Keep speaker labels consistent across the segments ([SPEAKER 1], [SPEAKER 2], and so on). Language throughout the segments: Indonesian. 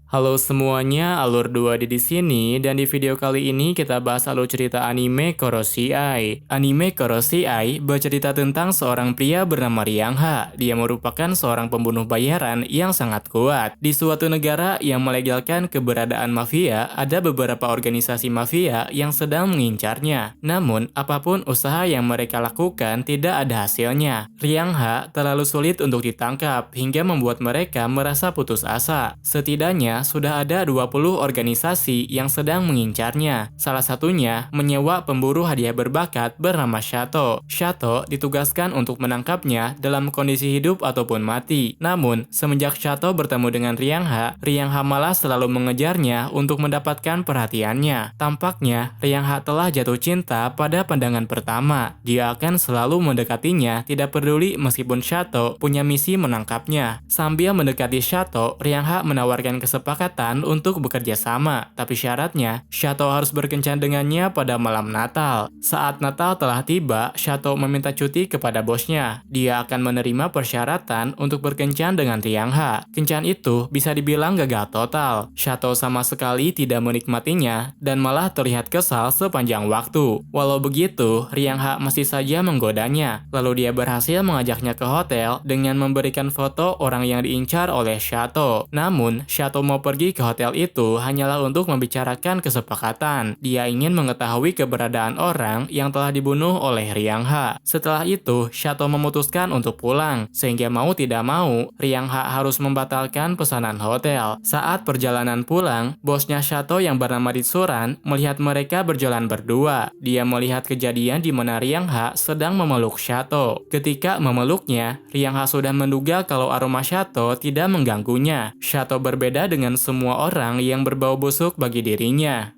[SPEAKER 1] Halo semuanya, Alur 2D di sini dan di video kali ini kita bahas alur cerita anime Koroshi Ai. Anime Koroshi Ai bercerita tentang seorang pria bernama Ryangha. Dia merupakan seorang pembunuh bayaran yang sangat kuat. Di suatu negara yang melegalkan keberadaan mafia, ada beberapa organisasi mafia yang sedang mengincarnya. Namun, apapun usaha yang mereka lakukan tidak ada hasilnya. Ryangha terlalu sulit untuk ditangkap hingga membuat mereka merasa putus asa. Setidaknya sudah ada 20 organisasi yang sedang mengincarnya. Salah satunya menyewa pemburu hadiah berbakat bernama Shato. Shato ditugaskan untuk menangkapnya dalam kondisi hidup ataupun mati. Namun, semenjak Shato bertemu dengan Ryangha, Ryangha malah selalu mengejarnya untuk mendapatkan perhatiannya. Tampaknya, Ryangha telah jatuh cinta pada pandangan pertama. Dia akan selalu mendekatinya, tidak peduli meskipun Shato punya misi menangkapnya. Sambil mendekati Shato, Ryangha menawarkan kesepakatan untuk bekerja sama, tapi syaratnya Shato harus berkencan dengannya pada malam Natal. Saat Natal telah tiba, Shato meminta cuti kepada bosnya. Dia akan menerima persyaratan untuk berkencan dengan Ryangha. Kencan itu bisa dibilang gagal total. Shato sama sekali tidak menikmatinya dan malah terlihat kesal sepanjang waktu. Walau begitu, Ryangha masih saja menggodanya. Lalu dia berhasil mengajaknya ke hotel dengan memberikan foto orang yang diincar oleh Shato. Namun, Shato mau pergi ke hotel itu hanyalah untuk membicarakan kesepakatan. Dia ingin mengetahui keberadaan orang yang telah dibunuh oleh Ryangha. Setelah itu, Shato memutuskan untuk pulang, sehingga mau tidak mau, Ryangha harus membatalkan pesanan hotel. Saat perjalanan pulang, bosnya Shato yang bernama Ritsuran melihat mereka berjalan berdua. Dia melihat kejadian di mana Ryangha sedang memeluk Shato. Ketika memeluknya, Ryangha sudah menduga kalau aroma Shato tidak mengganggunya. Shato berbeda dengan semua orang yang berbau busuk bagi dirinya.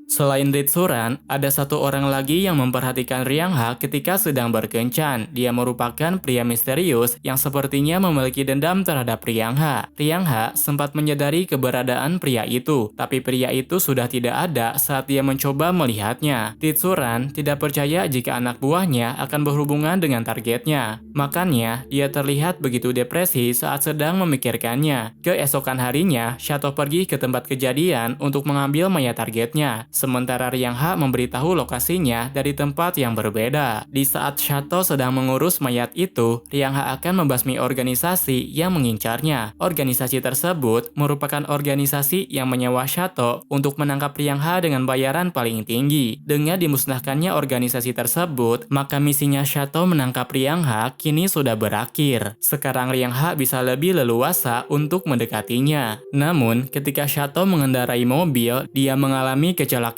[SPEAKER 1] Selain Ritsuran, ada satu orang lagi yang memperhatikan Ryangha ketika sedang berkencan. Dia merupakan pria misterius yang sepertinya memiliki dendam terhadap Ryangha. Ryangha sempat menyadari keberadaan pria itu, tapi pria itu sudah tidak ada saat dia mencoba melihatnya. Ritsuran tidak percaya jika anak buahnya akan berhubungan dengan targetnya. Makanya, dia terlihat begitu depresi saat sedang memikirkannya. Keesokan harinya, Shato pergi ke tempat kejadian untuk mengambil mayat targetnya. Sementara Ryangha memberitahu lokasinya dari tempat yang berbeda. Di saat Shato sedang mengurus mayat itu, Ryangha akan membasmi organisasi yang mengincarnya. Organisasi tersebut merupakan organisasi yang menyewa Shato untuk menangkap Ryangha dengan bayaran paling tinggi. Dengan dimusnahkannya organisasi tersebut, maka misinya Shato menangkap Ryangha kini sudah berakhir. Sekarang Ryangha bisa lebih leluasa untuk mendekatinya. Namun, ketika Shato mengendarai mobil, dia mengalami kecelakaan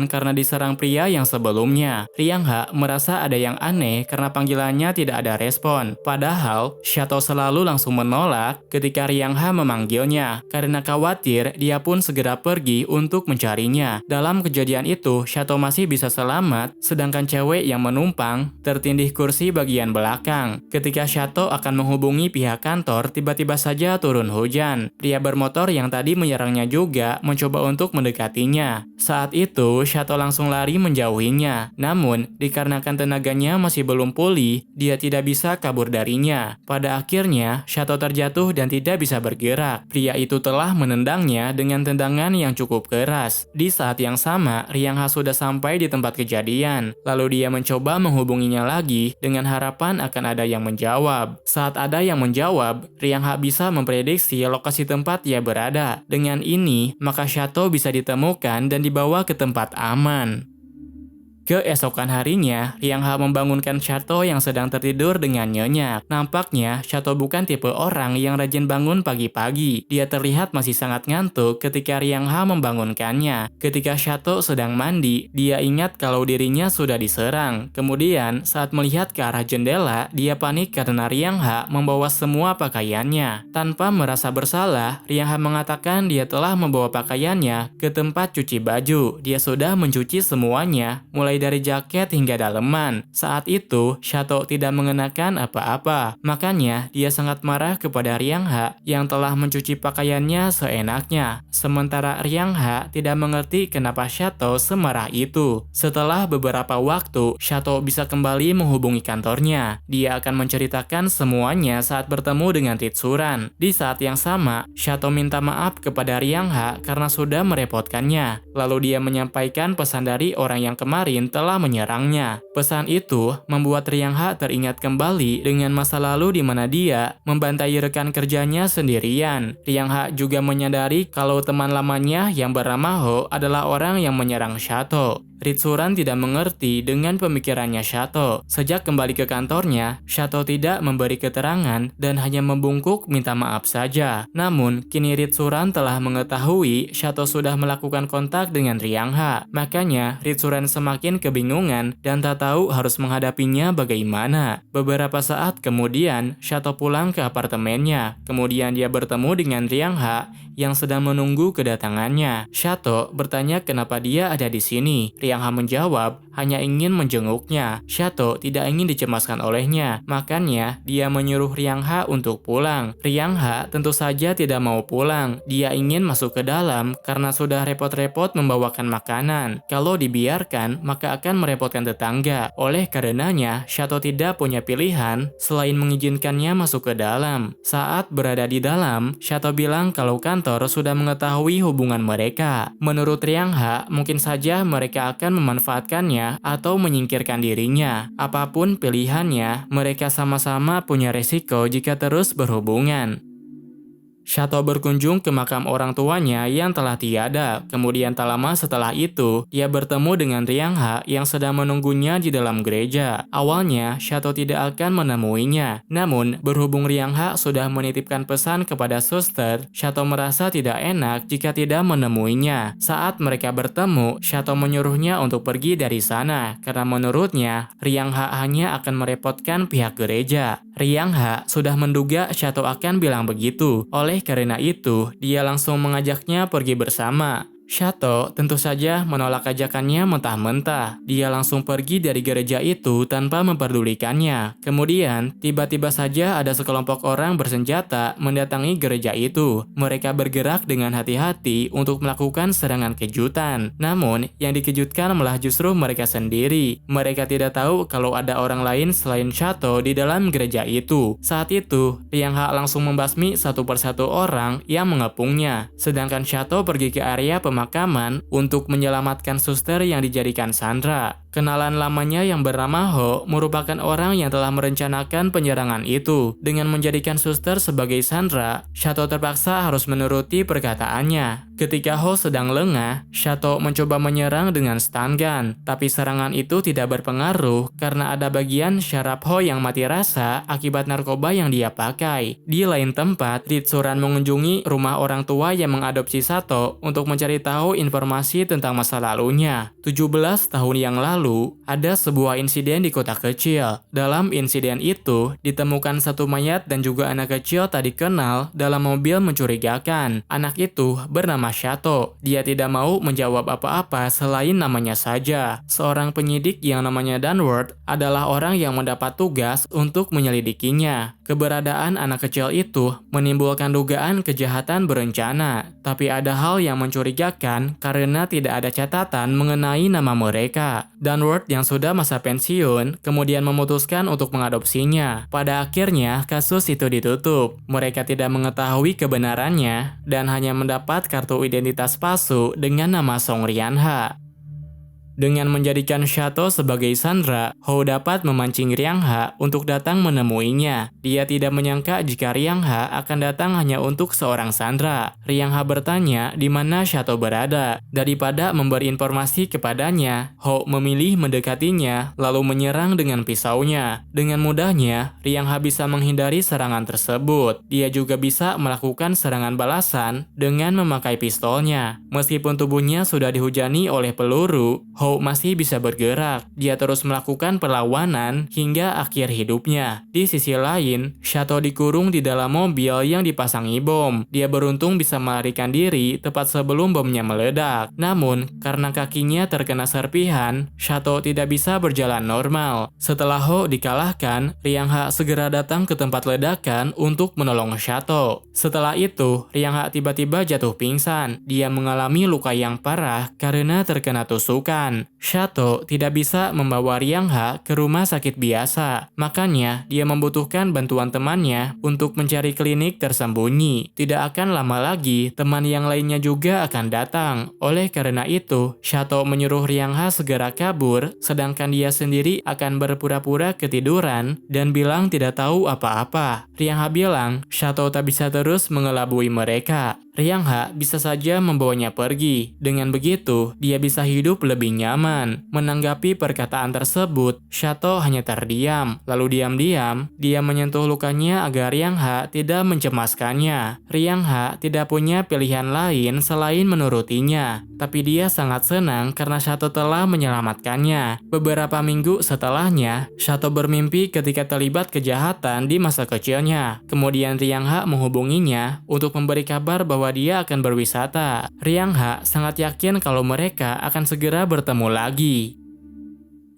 [SPEAKER 1] karena diserang pria yang sebelumnya. Ryangha merasa ada yang aneh karena panggilannya tidak ada respon. Padahal, Shato selalu langsung menolak ketika Ryangha memanggilnya. Karena khawatir, dia pun segera pergi untuk mencarinya. Dalam kejadian itu, Shato masih bisa selamat, sedangkan cewek yang menumpang tertindih kursi bagian belakang. Ketika Shato akan menghubungi pihak kantor, tiba-tiba saja turun hujan. Pria bermotor yang tadi menyerangnya juga mencoba untuk mendekatinya. Saat itu, Shato langsung lari menjauhinya. Namun, dikarenakan tenaganya masih belum pulih, dia tidak bisa kabur darinya. Pada akhirnya, Shato terjatuh dan tidak bisa bergerak. Pria itu telah menendangnya dengan tendangan yang cukup keras. Di saat yang sama, Ryangha sudah sampai di tempat kejadian. Lalu dia mencoba menghubunginya lagi dengan harapan akan ada yang menjawab. Saat ada yang menjawab, Ryangha bisa memprediksi lokasi tempat ia berada. Dengan ini, maka Shato bisa ditemukan dan dibawa ke tempat aman. Keesokan harinya, Ryangha membangunkan Shato yang sedang tertidur dengan nyenyak. Nampaknya, Shato bukan tipe orang yang rajin bangun pagi-pagi. Dia terlihat masih sangat ngantuk ketika Ryangha membangunkannya. Ketika Shato sedang mandi, dia ingat kalau dirinya sudah diserang. Kemudian, saat melihat ke arah jendela, dia panik karena Ryangha membawa semua pakaiannya. Tanpa merasa bersalah, Ryangha mengatakan dia telah membawa pakaiannya ke tempat cuci baju. Dia sudah mencuci semuanya, mulai dari jaket hingga daleman. Saat itu, Shato tidak mengenakan apa-apa. Makanya, dia sangat marah kepada Riang Ha yang telah mencuci pakaiannya seenaknya. Sementara Riang Ha tidak mengerti kenapa Shato semarah itu. Setelah beberapa waktu, Shato bisa kembali menghubungi kantornya. Dia akan menceritakan semuanya saat bertemu dengan Ritsuran. Di saat yang sama, Shato minta maaf kepada Riang Ha karena sudah merepotkannya. Lalu dia menyampaikan pesan dari orang yang kemarin telah menyerangnya. Pesan itu membuat Riang Ha teringat kembali dengan masa lalu di mana dia membantai rekan kerjanya sendirian. Riang Ha juga menyadari kalau teman lamanya yang bernama Ho adalah orang yang menyerang Shato. Ritsuran tidak mengerti dengan pemikirannya Shato. Sejak kembali ke kantornya, Shato tidak memberi keterangan dan hanya membungkuk minta maaf saja. Namun, kini Ritsuran telah mengetahui Shato sudah melakukan kontak dengan Riang Ha. Makanya, Ritsuran semakin kebingungan dan tak tahu harus menghadapinya bagaimana. Beberapa saat kemudian, Shato pulang ke apartemennya. Kemudian dia bertemu dengan Riang Ha yang sedang menunggu kedatangannya. Shato bertanya kenapa dia ada di sini. Riang Ha menjawab hanya ingin menjenguknya. Shato tidak ingin dicemaskan olehnya, makanya dia menyuruh Riang Ha untuk pulang. Riang Ha tentu saja tidak mau pulang. Dia ingin masuk ke dalam karena sudah repot-repot membawakan makanan. Kalau dibiarkan, maka akan merepotkan tetangga. Oleh karenanya, Shato tidak punya pilihan selain mengizinkannya masuk ke dalam. Saat berada di dalam, Shato bilang kalau kantor sudah mengetahui hubungan mereka. Menurut Riang Ha, mungkin saja mereka akan memanfaatkannya atau menyingkirkan dirinya. Apapun pilihannya, mereka sama-sama punya resiko jika terus berhubungan. Shato berkunjung ke makam orang tuanya yang telah tiada. Kemudian tak lama setelah itu, ia bertemu dengan Riang Ha yang sedang menunggunya di dalam gereja. Awalnya, Shato tidak akan menemuinya. Namun, berhubung Riang Ha sudah menitipkan pesan kepada suster, Shato merasa tidak enak jika tidak menemuinya. Saat mereka bertemu, Shato menyuruhnya untuk pergi dari sana karena menurutnya, Riang Ha hanya akan merepotkan pihak gereja. Riang Ha sudah menduga Shato akan bilang begitu. Oleh karena itu, dia langsung mengajaknya pergi bersama. Shato tentu saja menolak ajakannya mentah-mentah. Dia langsung pergi dari gereja itu tanpa memperdulikannya. Kemudian, tiba-tiba saja ada sekelompok orang bersenjata mendatangi gereja itu. Mereka bergerak dengan hati-hati untuk melakukan serangan kejutan. Namun, yang dikejutkan malah justru mereka sendiri. Mereka tidak tahu kalau ada orang lain selain Shato di dalam gereja itu. Saat itu, Riang Ha langsung membasmi satu persatu orang yang mengepungnya. Sedangkan Shato pergi ke area pemakaman untuk menyelamatkan suster yang dijadikan sandera. Kenalan lamanya yang bernama Ho merupakan orang yang telah merencanakan penyerangan itu. Dengan menjadikan suster sebagai sandera, Shato terpaksa harus menuruti perkataannya. Ketika Ho sedang lengah, Shato mencoba menyerang dengan stun gun, tapi serangan itu tidak berpengaruh karena ada bagian syaraf Ho yang mati rasa akibat narkoba yang dia pakai. Di lain tempat, Ritsuran mengunjungi rumah orang tua yang mengadopsi Shato untuk mencari tahu informasi tentang masa lalunya. 17 tahun yang lalu, ada sebuah insiden di kota kecil. Dalam insiden itu, ditemukan satu mayat dan juga anak kecil tak dikenal dalam mobil mencurigakan. Anak itu bernama Shato. Dia tidak mau menjawab apa-apa selain namanya saja. Seorang penyidik yang namanya Danward adalah orang yang mendapat tugas untuk menyelidikinya. Keberadaan anak kecil itu menimbulkan dugaan kejahatan berencana, tapi ada hal yang mencurigakan karena tidak ada catatan mengenai nama mereka. Danward yang sudah masa pensiun kemudian memutuskan untuk mengadopsinya. Pada akhirnya, kasus itu ditutup. Mereka tidak mengetahui kebenarannya dan hanya mendapat kartu identitas palsu dengan nama Song Rian Ha. Dengan menjadikan Shato sebagai sandera, Ho dapat memancing Riang Ha untuk datang menemuinya. Dia tidak menyangka jika Riang Ha akan datang hanya untuk seorang sandera. Riang Ha bertanya di mana Shato berada. Daripada memberi informasi kepadanya, Ho memilih mendekatinya lalu menyerang dengan pisaunya. Dengan mudahnya, Riang Ha bisa menghindari serangan tersebut. Dia juga bisa melakukan serangan balasan dengan memakai pistolnya. Meskipun tubuhnya sudah dihujani oleh peluru, Ho Ho masih bisa bergerak. Dia terus melakukan perlawanan hingga akhir hidupnya. Di sisi lain, Shato dikurung di dalam mobil yang dipasangi bom. Dia beruntung bisa melarikan diri tepat sebelum bomnya meledak. Namun, karena kakinya terkena serpihan, Shato tidak bisa berjalan normal. Setelah Ho dikalahkan, Riang Ha segera datang ke tempat ledakan untuk menolong Shato. Setelah itu, Riang Ha tiba-tiba jatuh pingsan. Dia mengalami luka yang parah karena terkena tusukan. Shato tidak bisa membawa Riang Ha ke rumah sakit biasa. Makanya, dia membutuhkan bantuan temannya untuk mencari klinik tersembunyi. Tidak akan lama lagi, teman yang lainnya juga akan datang. Oleh karena itu, Shato menyuruh Riang Ha segera kabur, sedangkan dia sendiri akan berpura-pura ketiduran dan bilang tidak tahu apa-apa. Riang Ha bilang, Shato tak bisa terus mengelabui mereka. Riang Ha bisa saja membawanya pergi. Dengan begitu, dia bisa hidup lebih nyaman. Menanggapi perkataan tersebut, Shato hanya terdiam. Lalu diam-diam, dia menyentuh lukanya agar Riang Ha tidak mencemaskannya. Riang Ha tidak punya pilihan lain selain menurutinya. Tapi dia sangat senang karena Shato telah menyelamatkannya. Beberapa minggu setelahnya, Shato bermimpi ketika terlibat kejahatan di masa kecilnya. Kemudian Riang Ha menghubunginya untuk memberi kabar bahwa dia akan berwisata. Riang Ha sangat yakin kalau mereka akan segera bertemu lagi.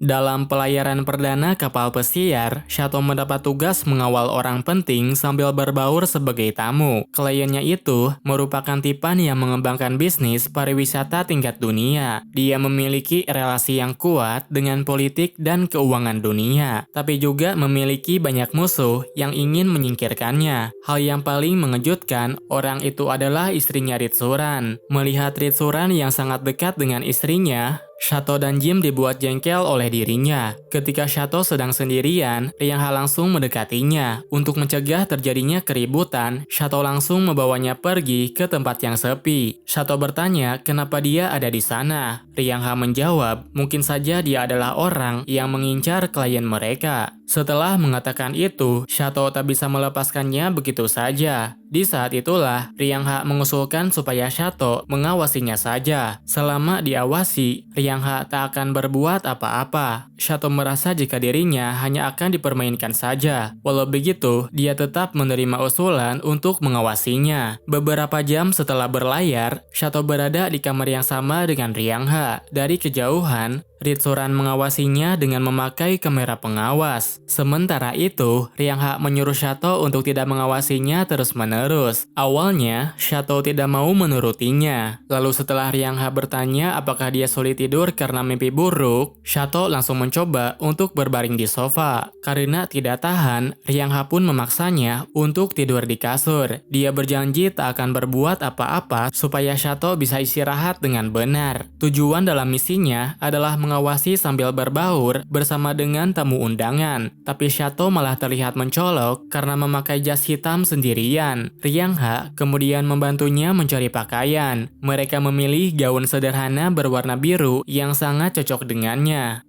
[SPEAKER 1] Dalam pelayaran perdana kapal pesiar, Shato mendapat tugas mengawal orang penting sambil berbaur sebagai tamu. Kliennya itu merupakan Tipan yang mengembangkan bisnis pariwisata tingkat dunia. Dia memiliki relasi yang kuat dengan politik dan keuangan dunia, tapi juga memiliki banyak musuh yang ingin menyingkirkannya. Hal yang paling mengejutkan, orang itu adalah istrinya Ritsuran. Melihat Ritsuran yang sangat dekat dengan istrinya, Shato dan Jim dibuat jengkel oleh dirinya. Ketika Shato sedang sendirian, Riang Ha langsung mendekatinya. Untuk mencegah terjadinya keributan, Shato langsung membawanya pergi ke tempat yang sepi. Shato bertanya kenapa dia ada di sana. Riang Ha menjawab, mungkin saja dia adalah orang yang mengincar klien mereka. Setelah mengatakan itu, Shato tak bisa melepaskannya begitu saja. Di saat itulah, Riang Ha mengusulkan supaya Shato mengawasinya saja. Selama diawasi, Riang Ha tak akan berbuat apa-apa. Shato merasa jika dirinya hanya akan dipermainkan saja. Walau begitu, dia tetap menerima usulan untuk mengawasinya. Beberapa jam setelah berlayar, Shato berada di kamar yang sama dengan Riang Ha. Dari kejauhan, Ritsuran mengawasinya dengan memakai kamera pengawas. Sementara itu, Riang Ha menyuruh Shato untuk tidak mengawasinya terus-menerus. Awalnya, Shato tidak mau menurutinya. Lalu setelah Riang Ha bertanya apakah dia sulit tidur karena mimpi buruk, Shato langsung mencoba untuk berbaring di sofa. Karena tidak tahan, Riang Ha pun memaksanya untuk tidur di kasur. Dia berjanji tak akan berbuat apa-apa supaya Shato bisa istirahat dengan benar. Tujuan dalam misinya adalah mengawasi sambil berbaur bersama dengan tamu undangan. Tapi Shato malah terlihat mencolok karena memakai jas hitam sendirian. Riang Ha kemudian membantunya mencari pakaian. Mereka memilih gaun sederhana berwarna biru yang sangat cocok dengannya.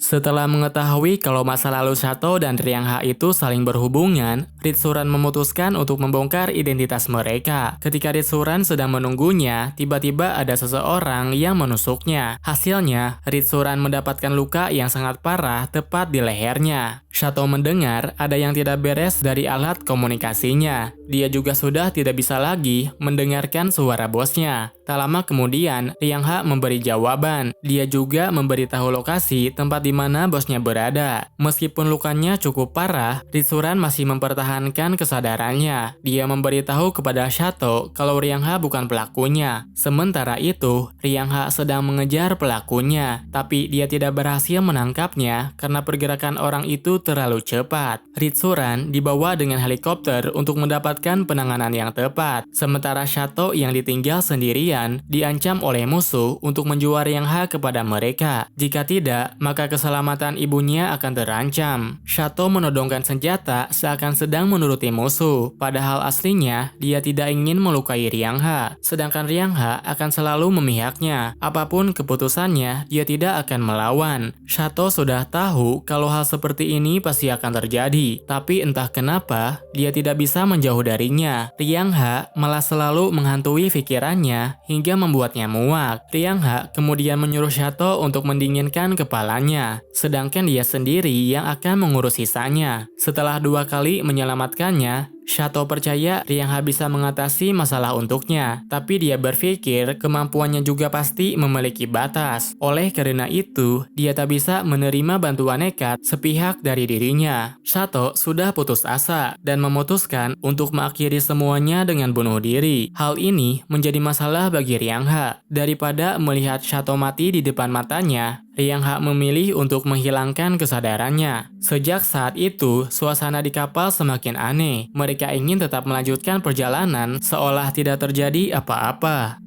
[SPEAKER 1] Setelah mengetahui kalau masa lalu Shato dan Riang Ha itu saling berhubungan, Ritsuran memutuskan untuk membongkar identitas mereka. Ketika Ritsuran sedang menunggunya, tiba-tiba ada seseorang yang menusuknya. Hasilnya, Ritsuran mendapatkan luka yang sangat parah tepat di lehernya. Shato mendengar ada yang tidak beres dari alat komunikasinya. Dia juga sudah tidak bisa lagi mendengarkan suara bosnya. Tak lama kemudian, Riang Ha memberi jawaban. Dia juga memberitahu lokasi tempat di mana bosnya berada. Meskipun lukanya cukup parah, Ritsuran masih mempertahankan kesadarannya. Dia memberitahu kepada Shato kalau Riang Ha bukan pelakunya. Sementara itu, Riang Ha sedang mengejar pelakunya, tapi dia tidak berhasil menangkapnya karena pergerakan orang itu terlalu cepat. Ritsuran dibawa dengan helikopter untuk mendapatkan penanganan yang tepat. Sementara Shato yang ditinggal sendirian diancam oleh musuh untuk menjual Riang Ha kepada mereka. Jika tidak, maka keselamatan ibunya akan terancam. Shato menodongkan senjata seakan sedang menuruti musuh. Padahal aslinya, dia tidak ingin melukai Riang Ha. Sedangkan Riang Ha akan selalu memihaknya. Apapun keputusannya, dia tidak akan melawan. Shato sudah tahu kalau hal seperti ini pasti akan terjadi. Tapi entah kenapa, dia tidak bisa menjauh darinya. Riang Ha malah selalu menghantui pikirannya hingga membuatnya muak. Riang Ha kemudian menyuruh Shato untuk mendinginkan kepalanya, sedangkan dia sendiri yang akan mengurus sisanya. Setelah 2 kali menyelamatkannya, Shato percaya Riang Ha bisa mengatasi masalah untuknya, tapi dia berpikir kemampuannya juga pasti memiliki batas. Oleh karena itu, dia tak bisa menerima bantuan nekat sepihak dari dirinya. Shato sudah putus asa dan memutuskan untuk mengakhiri semuanya dengan bunuh diri. Hal ini menjadi masalah bagi Riang Ha. Daripada melihat Shato mati di depan matanya, Riang Ha memilih untuk menghilangkan kesadarannya. Sejak saat itu, suasana di kapal semakin aneh. Mereka ingin tetap melanjutkan perjalanan seolah tidak terjadi apa-apa.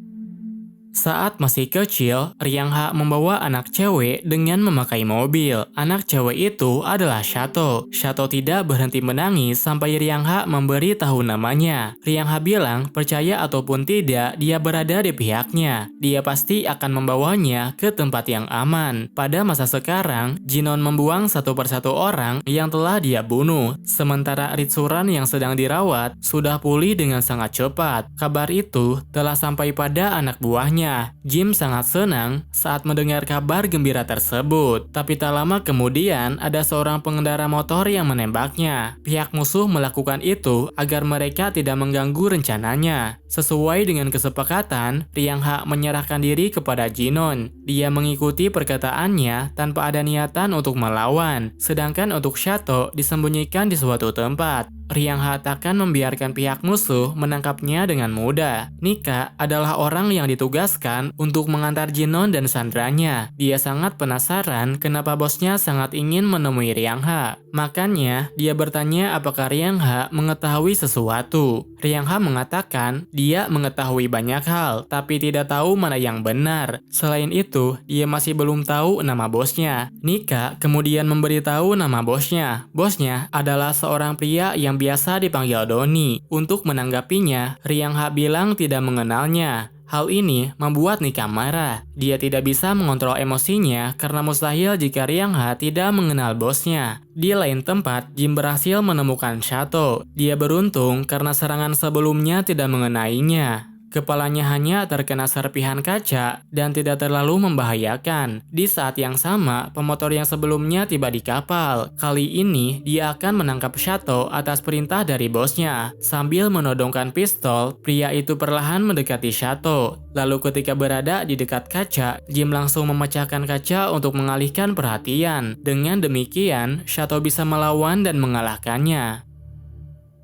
[SPEAKER 1] Saat masih kecil, Riang Ha membawa anak cewek dengan memakai mobil. Anak cewek itu adalah Shato. Shato tidak berhenti menangis sampai Riang Ha memberi tahu namanya. Riang Ha bilang percaya ataupun tidak dia berada di pihaknya. Dia pasti akan membawanya ke tempat yang aman. Pada masa sekarang, Jinon membuang satu persatu orang yang telah dia bunuh. Sementara Ritsuran yang sedang dirawat sudah pulih dengan sangat cepat. Kabar itu telah sampai pada anak buahnya. Jim sangat senang saat mendengar kabar gembira tersebut. Tapi tak lama kemudian ada seorang pengendara motor yang menembaknya. Pihak musuh melakukan itu agar mereka tidak mengganggu rencananya. Sesuai dengan kesepakatan, Riang Ha menyerahkan diri kepada Jinon. Dia mengikuti perkataannya tanpa ada niatan untuk melawan. Sedangkan untuk Shato disembunyikan di suatu tempat. Riang Ha takkan membiarkan pihak musuh menangkapnya dengan mudah. Nika adalah orang yang ditugaskan untuk mengantar Jinon dan sandranya. Dia sangat penasaran kenapa bosnya sangat ingin menemui Riang Ha. Makanya dia bertanya apakah Riang Ha mengetahui sesuatu. Riang Ha mengatakan dia mengetahui banyak hal, tapi tidak tahu mana yang benar. Selain itu, dia masih belum tahu nama bosnya. Nika kemudian memberitahu nama bosnya. Bosnya adalah seorang pria yang biasa dipanggil Doni. Untuk menanggapinya, Riang Ha bilang tidak mengenalnya. Hal ini membuat Nika marah. Dia tidak bisa mengontrol emosinya karena mustahil jika Riang Ha tidak mengenal bosnya. Di lain tempat, Jim berhasil menemukan Shato. Dia beruntung karena serangan sebelumnya tidak mengenainya. Kepalanya hanya terkena serpihan kaca dan tidak terlalu membahayakan. Di saat yang sama, pemotor yang sebelumnya tiba di kapal. Kali ini, dia akan menangkap Shato atas perintah dari bosnya. Sambil menodongkan pistol, pria itu perlahan mendekati Shato. Lalu ketika berada di dekat kaca, Jim langsung memecahkan kaca untuk mengalihkan perhatian. Dengan demikian, Shato bisa melawan dan mengalahkannya.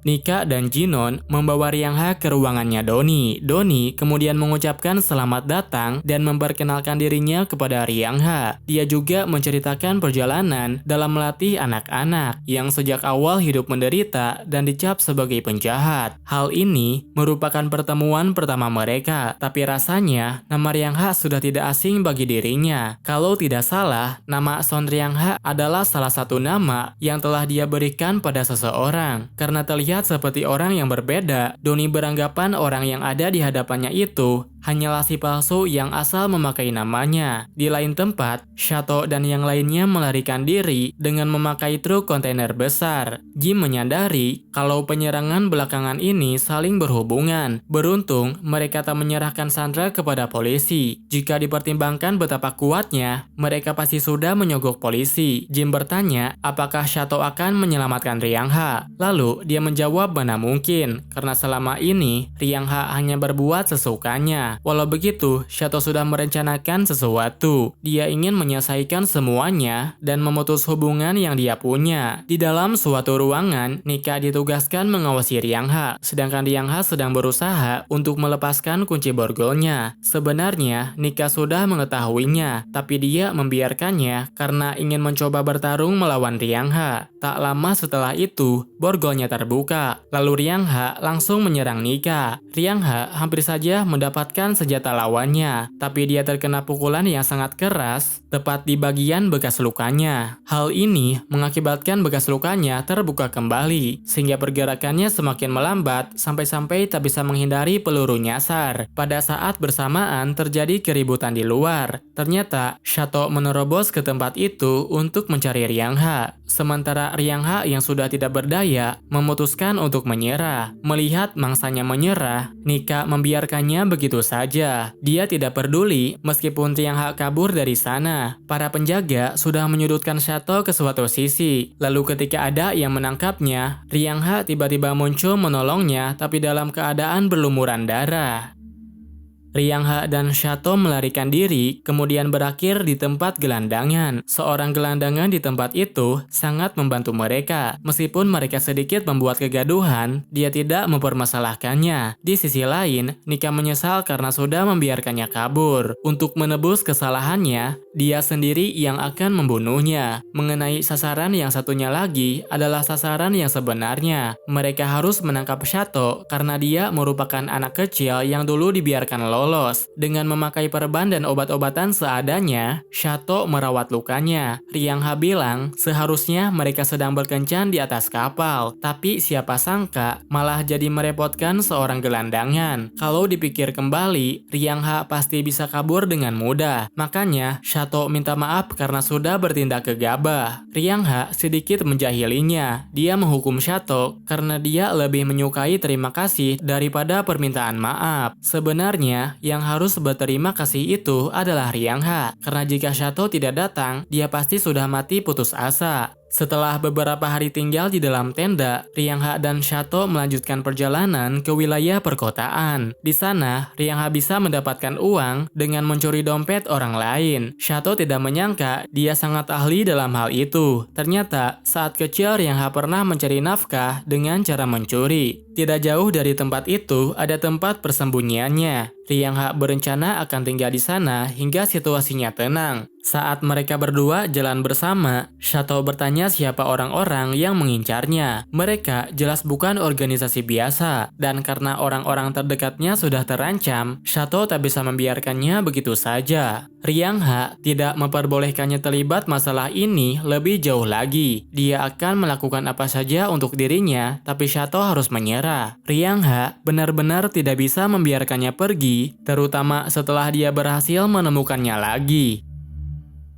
[SPEAKER 1] Nika dan Jinon membawa Riang Ha ke ruangannya Doni. Doni kemudian mengucapkan selamat datang dan memperkenalkan dirinya kepada Riang Ha. Dia juga menceritakan perjalanan dalam melatih anak-anak yang sejak awal hidup menderita dan dicap sebagai penjahat. Hal ini merupakan pertemuan pertama mereka, tapi rasanya nama Riang Ha sudah tidak asing bagi dirinya. Kalau tidak salah, nama Son Riang Ha adalah salah satu nama yang telah dia berikan pada seseorang. Karena terlihat seperti orang yang berbeda, Doni beranggapan orang yang ada di hadapannya itu hanyalah si palsu yang asal memakai namanya. Di lain tempat, Shato dan yang lainnya melarikan diri dengan memakai truk kontainer besar. Jim menyadari kalau penyerangan belakangan ini saling berhubungan. Beruntung, mereka tak menyerahkan Sandra kepada polisi. Jika dipertimbangkan betapa kuatnya, mereka pasti sudah menyogok polisi. Jim bertanya apakah Shato akan menyelamatkan Riang Ha. Lalu, dia menjawab mana mungkin, karena selama ini Riang Ha hanya berbuat sesukanya. Walau begitu, Shato sudah merencanakan sesuatu. Dia ingin menyelesaikan semuanya dan memutus hubungan yang dia punya. Di dalam suatu ruangan, Nika ditugaskan mengawasi Riang Ha, sedangkan Riang Ha sedang berusaha untuk melepaskan kunci borgolnya. Sebenarnya, Nika sudah mengetahuinya, tapi dia membiarkannya karena ingin mencoba bertarung melawan Riang Ha. Tak lama setelah itu, borgolnya terbuka. Lalu Riang Ha langsung menyerang Nika. Riang Ha hampir saja mendapatkan senjata lawannya, tapi dia terkena pukulan yang sangat keras tepat di bagian bekas lukanya. Hal ini mengakibatkan bekas lukanya terbuka kembali, sehingga pergerakannya semakin melambat sampai-sampai tak bisa menghindari peluru nyasar. Pada saat bersamaan terjadi keributan di luar. Ternyata Shato menerobos ke tempat itu untuk mencari Riang Ha. Sementara Riang Ha yang sudah tidak berdaya memutuskan untuk menyerah. Melihat mangsanya menyerah, Nika membiarkannya begitu saja. Dia tidak peduli meskipun Riang Ha kabur dari sana. Para penjaga sudah menyudutkan Shato ke suatu sisi. Lalu ketika ada yang menangkapnya, Riang Ha tiba-tiba muncul menolongnya tapi dalam keadaan berlumuran darah. Riang Ha dan Shato melarikan diri, kemudian berakhir di tempat gelandangan. Seorang gelandangan di tempat itu sangat membantu mereka. Meskipun mereka sedikit membuat kegaduhan, dia tidak mempermasalahkannya. Di sisi lain, Nika menyesal karena sudah membiarkannya kabur. Untuk menebus kesalahannya, dia sendiri yang akan membunuhnya. Mengenai sasaran yang satunya lagi adalah sasaran yang sebenarnya. Mereka harus menangkap Shato karena dia merupakan anak kecil yang dulu dibiarkan lolos. Dengan memakai perban dan obat-obatan seadanya, Shato merawat lukanya. Riang Ha bilang seharusnya mereka sedang berkencan di atas kapal, tapi siapa sangka malah jadi merepotkan seorang gelandangan. Kalau dipikir kembali, Riang Ha pasti bisa kabur dengan mudah. Makanya Shato minta maaf karena sudah bertindak gegabah. Riang Ha sedikit menjahilinya. Dia menghukum Shato karena dia lebih menyukai terima kasih daripada permintaan maaf. Sebenarnya yang harus berterima kasih itu adalah Riang Ha, karena jika Shato tidak datang, dia pasti sudah mati putus asa. Setelah beberapa hari tinggal di dalam tenda, Riang Ha dan Shato melanjutkan perjalanan ke wilayah perkotaan. Di sana, Riang Ha bisa mendapatkan uang dengan mencuri dompet orang lain. Shato tidak menyangka dia sangat ahli dalam hal itu. Ternyata, saat kecil Riang Ha pernah mencari nafkah dengan cara mencuri. Tidak jauh dari tempat itu ada tempat persembunyiannya. Riang Ha berencana akan tinggal di sana hingga situasinya tenang. Saat mereka berdua jalan bersama, Shato bertanya siapa orang-orang yang mengincarnya. Mereka jelas bukan organisasi biasa, dan karena orang-orang terdekatnya sudah terancam, Shato tak bisa membiarkannya begitu saja. Riang Ha tidak memperbolehkannya terlibat masalah ini lebih jauh lagi. Dia akan melakukan apa saja untuk dirinya, tapi Shato harus menyerah. Riang Ha benar-benar tidak bisa membiarkannya pergi, terutama setelah dia berhasil menemukannya lagi.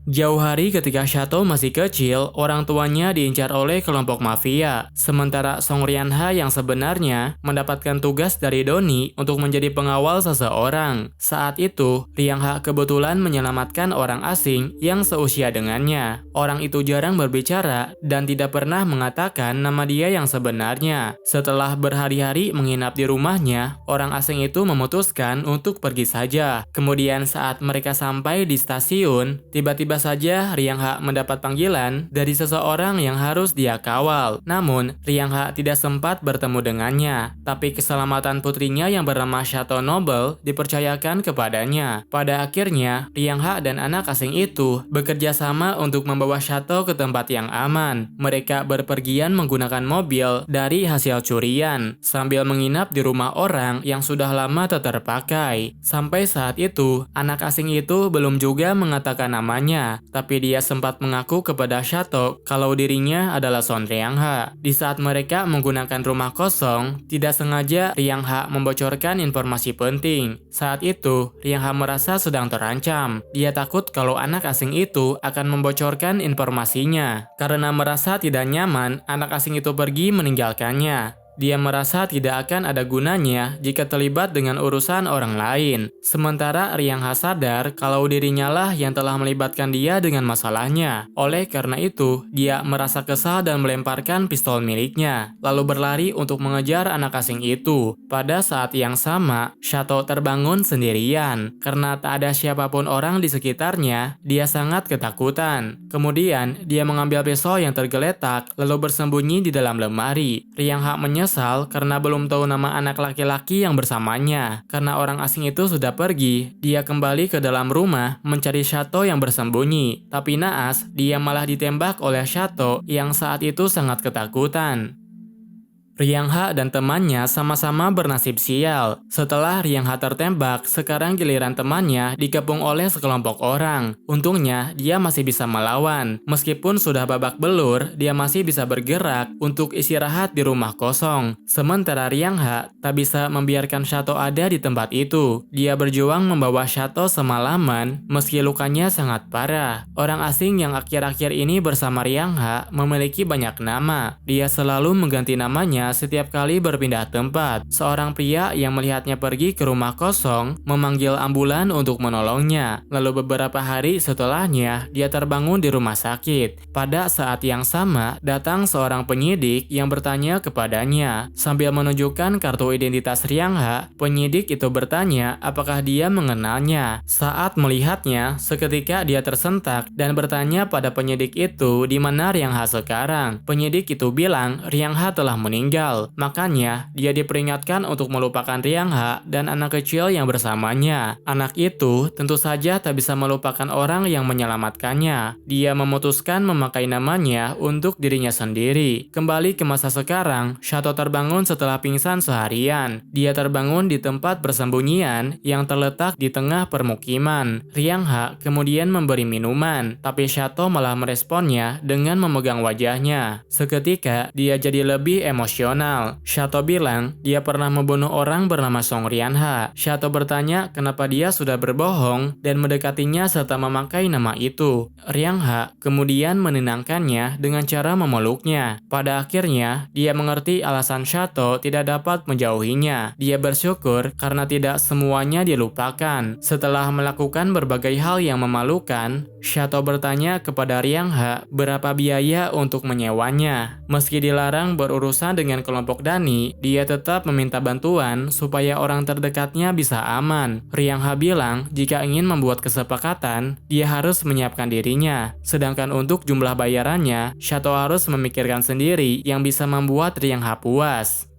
[SPEAKER 1] Jauh hari ketika Shato masih kecil, orang tuanya diincar oleh kelompok mafia. Sementara Song Rian Ha yang sebenarnya mendapatkan tugas dari Doni untuk menjadi pengawal seseorang. Saat itu, Riang Ha kebetulan menyelamatkan orang asing yang seusia dengannya. Orang itu jarang berbicara dan tidak pernah mengatakan nama dia yang sebenarnya. Setelah berhari-hari menginap di rumahnya, orang asing itu memutuskan untuk pergi saja. Kemudian saat mereka sampai di stasiun, tiba-tiba saja Riang Ha mendapat panggilan dari seseorang yang harus dia kawal. Namun, Riang Ha tidak sempat bertemu dengannya. Tapi keselamatan putrinya yang bernama Shato Noble dipercayakan kepadanya. Pada akhirnya, Riang Ha dan anak asing itu bekerja sama untuk membawa Shato ke tempat yang aman. Mereka berpergian menggunakan mobil dari hasil curian, sambil menginap di rumah orang yang sudah lama tak terpakai. Sampai saat itu, anak asing itu belum juga mengatakan namanya. Tapi dia sempat mengaku kepada Shato kalau dirinya adalah Son Riang Ha. Di saat mereka menggunakan rumah kosong, tidak sengaja Riang Ha membocorkan informasi penting. Saat itu, Riang Ha merasa sedang terancam. Dia takut kalau anak asing itu akan membocorkan informasinya. Karena merasa tidak nyaman, anak asing itu pergi meninggalkannya. Dia merasa tidak akan ada gunanya jika terlibat dengan urusan orang lain. Sementara Riang Ha sadar kalau dirinya lah yang telah melibatkan dia dengan masalahnya. Oleh karena itu, dia merasa kesal dan melemparkan pistol miliknya, lalu berlari untuk mengejar anak asing itu. Pada saat yang sama, Shato terbangun sendirian. Karena tak ada siapapun orang di sekitarnya, dia sangat ketakutan. Kemudian, dia mengambil pisau yang tergeletak, lalu bersembunyi di dalam lemari. Riang Ha menyesal karena belum tahu nama anak laki-laki yang bersamanya. Karena orang asing itu sudah pergi, dia kembali ke dalam rumah mencari Shato yang bersembunyi. Tapi naas, dia malah ditembak oleh Shato yang saat itu sangat ketakutan. Riang Ha dan temannya sama-sama bernasib sial. Setelah Riang Ha tertembak, sekarang giliran temannya dikepung oleh sekelompok orang. Untungnya, dia masih bisa melawan. Meskipun sudah babak belur, dia masih bisa bergerak untuk istirahat di rumah kosong. Sementara Riang Ha tak bisa membiarkan Shato ada di tempat itu. Dia berjuang membawa Shato semalaman meski lukanya sangat parah. Orang asing yang akhir-akhir ini bersama Riang Ha memiliki banyak nama. Dia selalu mengganti namanya setiap kali berpindah tempat. Seorang pria yang melihatnya pergi ke rumah kosong memanggil ambulan untuk menolongnya. Lalu beberapa hari setelahnya, dia terbangun di rumah sakit. Pada saat yang sama, datang seorang penyidik yang bertanya kepadanya. Sambil menunjukkan kartu identitas Riang Ha, penyidik itu bertanya apakah dia mengenalnya. Saat melihatnya, seketika dia tersentak dan bertanya pada penyidik itu di mana Riang Ha sekarang. Penyidik itu bilang Riang Ha telah meninggal. Makanya, dia diperingatkan untuk melupakan Riang Ha dan anak kecil yang bersamanya. Anak itu tentu saja tak bisa melupakan orang yang menyelamatkannya. Dia memutuskan memakai namanya untuk dirinya sendiri. Kembali ke masa sekarang, Shato terbangun setelah pingsan seharian. Dia terbangun di tempat persembunyian yang terletak di tengah permukiman. Riang Ha kemudian memberi minuman, tapi Shato malah meresponnya dengan memegang wajahnya. Seketika, dia jadi lebih emosional. Shato bilang dia pernah membunuh orang bernama Song Rian Ha. Shato bertanya kenapa dia sudah berbohong dan mendekatinya serta memakai nama itu. Riang Ha kemudian menenangkannya dengan cara memeluknya. Pada akhirnya, dia mengerti alasan Shato tidak dapat menjauhinya. Dia bersyukur karena tidak semuanya dilupakan. Setelah melakukan berbagai hal yang memalukan, Shato bertanya kepada Riang Ha berapa biaya untuk menyewanya. Meski dilarang berurusan dengan kelompok Dani, dia tetap meminta bantuan supaya orang terdekatnya bisa aman. Riang Ha bilang jika ingin membuat kesepakatan, dia harus menyiapkan dirinya. Sedangkan untuk jumlah bayarannya, Shato harus memikirkan sendiri yang bisa membuat Riang Ha puas.